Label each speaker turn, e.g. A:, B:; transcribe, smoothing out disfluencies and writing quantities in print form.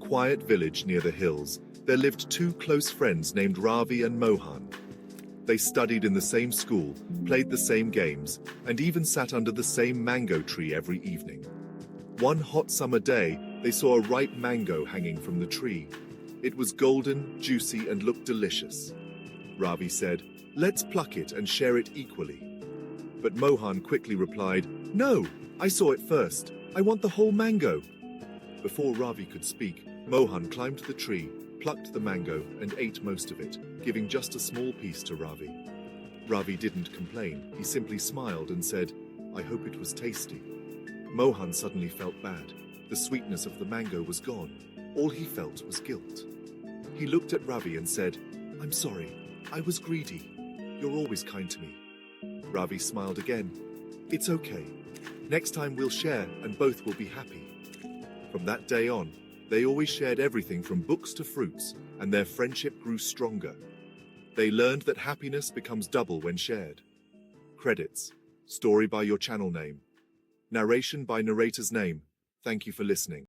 A: quiet village near the hills, there lived two close friends named Ravi and Mohan. They studied in the same school, played the same games, and even sat under the same mango tree every evening. One hot summer day, they saw a ripe mango hanging from the tree. It was golden, juicy, and looked delicious. Ravi said, "Let's pluck it and share it equally." But Mohan quickly replied, "No, I saw it first. I want the whole mango." Before Ravi could speak, Mohan climbed the tree, plucked the mango, and ate most of it, giving just a small piece to Ravi. Ravi didn't complain. He simply smiled and said, "I hope it was tasty." Mohan suddenly felt bad. The sweetness of the mango was gone. All he felt was guilt. He looked at Ravi and said, "I'm sorry. I was greedy. You're always kind to me." Ravi smiled again. "It's okay. Next time we'll share and both will be happy." From that day on, they always shared everything from books to fruits, and their friendship grew stronger. They learned that happiness becomes double when shared. Credits. Story by your channel name. Narration by narrator's name. Thank you for listening.